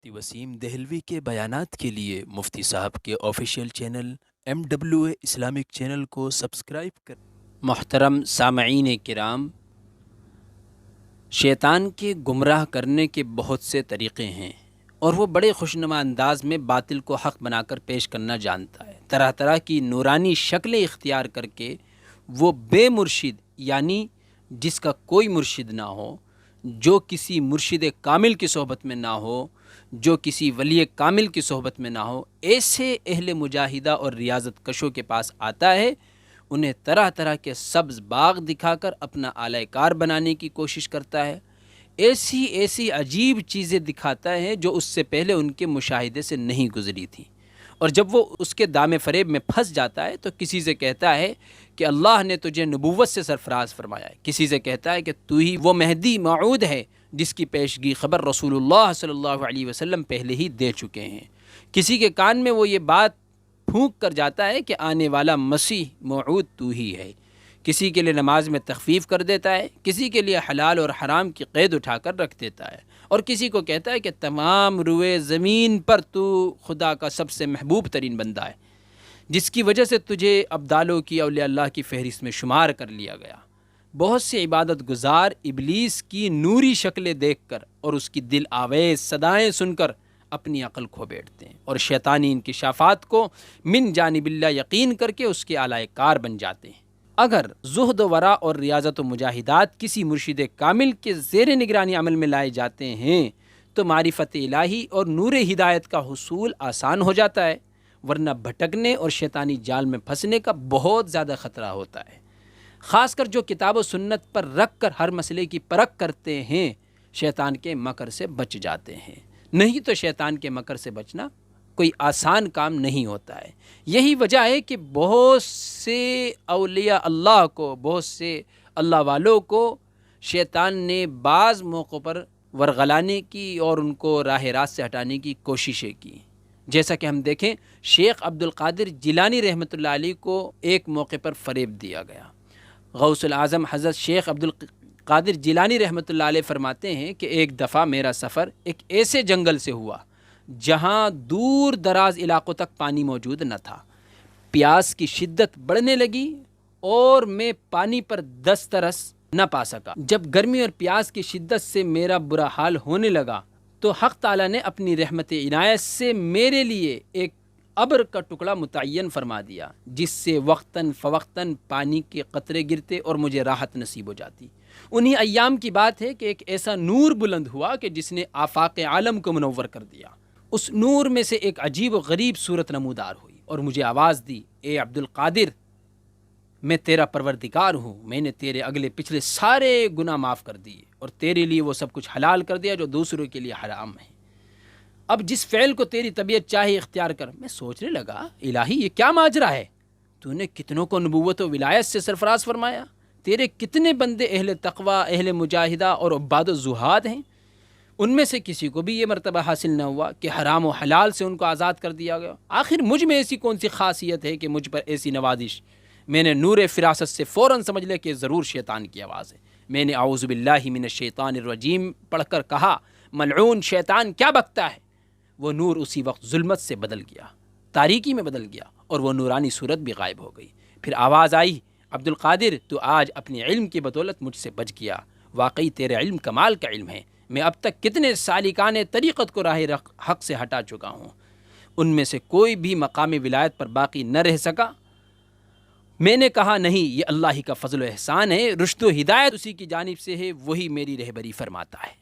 مفتی وسیم دہلوی کے بیانات کے لیے مفتی صاحب کے official channel MWA Islamic channel کو سبسکرائب کر۔ محترم سامعین کرام، شیطان کے گمراہ کرنے کے بہت سے طریقے ہیں اور وہ بڑے خوشنما انداز میں باطل کو حق بنا کر پیش کرنا جانتا ہے۔ طرح طرح کی نورانی شکلیں اختیار کر کے وہ بے مرشد، یعنی جس کا کوئی مرشد نہ ہو، جو کسی مرشد کامل کی صحبت میں نہ ہو، جو کسی ولی کامل کی صحبت میں نہ ہو، ایسے اہل مجاہدہ اور ریاضت کشوں کے پاس آتا ہے، انہیں طرح طرح کے سبز باغ دکھا کر اپنا اعلی کار بنانے کی کوشش کرتا ہے، ایسی عجیب چیزیں دکھاتا ہے جو اس سے پہلے ان کے مشاہدے سے نہیں گزری تھیں، اور جب وہ اس کے دام فریب میں پھنس جاتا ہے تو کسی سے کہتا ہے کہ اللہ نے تجھے نبوت سے سرفراز فرمایا ہے، کسی سے کہتا ہے کہ تو ہی وہ مہدی موعود ہے جس کی پیشگی خبر رسول اللہ صلی اللہ علیہ وسلم پہلے ہی دے چکے ہیں، کسی کے کان میں وہ یہ بات پھونک کر جاتا ہے کہ آنے والا مسیح موعود تو ہی ہے، کسی کے لیے نماز میں تخفیف کر دیتا ہے، کسی کے لیے حلال اور حرام کی قید اٹھا کر رکھ دیتا ہے، اور کسی کو کہتا ہے کہ تمام روئے زمین پر تو خدا کا سب سے محبوب ترین بندہ ہے، جس کی وجہ سے تجھے ابدالوں کی اولیاء اللہ کی فہرست میں شمار کر لیا گیا۔ بہت سے عبادت گزار ابلیس کی نوری شکلیں دیکھ کر اور اس کی دل آویز صدائیں سن کر اپنی عقل کھو بیٹھتے ہیں اور شیطانی انکشافات کو من جانب اللہ یقین کر کے اس کے اعلی کار بن جاتے ہیں۔ اگر زہد و ورع اور ریاضت و مجاہدات کسی مرشد کامل کے زیر نگرانی عمل میں لائے جاتے ہیں تو معرفت الہی اور نور ہدایت کا حصول آسان ہو جاتا ہے، ورنہ بھٹکنے اور شیطانی جال میں پھنسنے کا بہت زیادہ خطرہ ہوتا ہے۔ خاص کر جو کتاب و سنت پر رکھ کر ہر مسئلے کی پرکھ کرتے ہیں، شیطان کے مکر سے بچ جاتے ہیں، نہیں تو شیطان کے مکر سے بچنا کوئی آسان کام نہیں ہوتا ہے۔ یہی وجہ ہے کہ بہت سے اولیاء اللہ کو، بہت سے اللہ والوں کو شیطان نے بعض موقعوں پر ورغلانے کی اور ان کو راہ راست سے ہٹانے کی کوششیں کی، جیسا کہ ہم دیکھیں شیخ عبد القادر جیلانی رحمۃ اللہ علیہ کو ایک موقع پر فریب دیا گیا۔ غوث العظم حضرت شیخ عبد القادر جیلانی رحمۃ اللہ علیہ فرماتے ہیں کہ ایک دفعہ میرا سفر ایک ایسے جنگل سے ہوا جہاں دور دراز علاقوں تک پانی موجود نہ تھا، پیاس کی شدت بڑھنے لگی اور میں پانی پر دسترس نہ پا سکا۔ جب گرمی اور پیاس کی شدت سے میرا برا حال ہونے لگا تو حق تعالیٰ نے اپنی رحمت عنایت سے میرے لیے ایک ابر کا ٹکڑا متعین فرما دیا، جس سے وقتاً فوقتاً پانی کے قطرے گرتے اور مجھے راحت نصیب ہو جاتی۔ انہی ایام کی بات ہے کہ ایک ایسا نور بلند ہوا کہ جس نے آفاق عالم کو منور کر دیا۔ اس نور میں سے ایک عجیب و غریب صورت نمودار ہوئی اور مجھے آواز دی، اے عبد القادر، میں تیرا پروردگار ہوں، میں نے تیرے اگلے پچھلے سارے گناہ معاف کر دیے اور تیرے لیے وہ سب کچھ حلال کر دیا جو دوسروں کے لیے حرام ہے۔ اب جس فعل کو تیری طبیعت چاہے اختیار کر۔ میں سوچنے لگا، الہی یہ کیا ماجرا ہے؟ تو نے کتنوں کو نبوت و ولایت سے سرفراز فرمایا، تیرے کتنے بندے اہل تقوی، اہل مجاہدہ اور عباد الزہاد ہیں، ان میں سے کسی کو بھی یہ مرتبہ حاصل نہ ہوا کہ حرام و حلال سے ان کو آزاد کر دیا گیا۔ آخر مجھ میں ایسی کون سی خاصیت ہے کہ مجھ پر ایسی نوازش؟ میں نے نور فراست سے فوراً سمجھ لیا کہ ضرور شیطان کی آواز ہے۔ میں نے اعوذ باللہ من الشیطان الرجیم پڑھ کر کہا، ملعون شیطان کیا بکتا ہے؟ وہ نور اسی وقت ظلمت سے بدل گیا، تاریکی میں بدل گیا اور وہ نورانی صورت بھی غائب ہو گئی۔ پھر آواز آئی، عبد القادر تو آج اپنے علم کی بدولت مجھ سے بچ گیا، واقعی تیرے علم کمال کا علم ہے، میں اب تک کتنے سالکان طریقت کو راہ حق سے ہٹا چکا ہوں، ان میں سے کوئی بھی مقام ولایت پر باقی نہ رہ سکا۔ میں نے کہا نہیں، یہ اللہ ہی کا فضل و احسان ہے، رشد و ہدایت اسی کی جانب سے ہے، وہی میری رہبری فرماتا ہے۔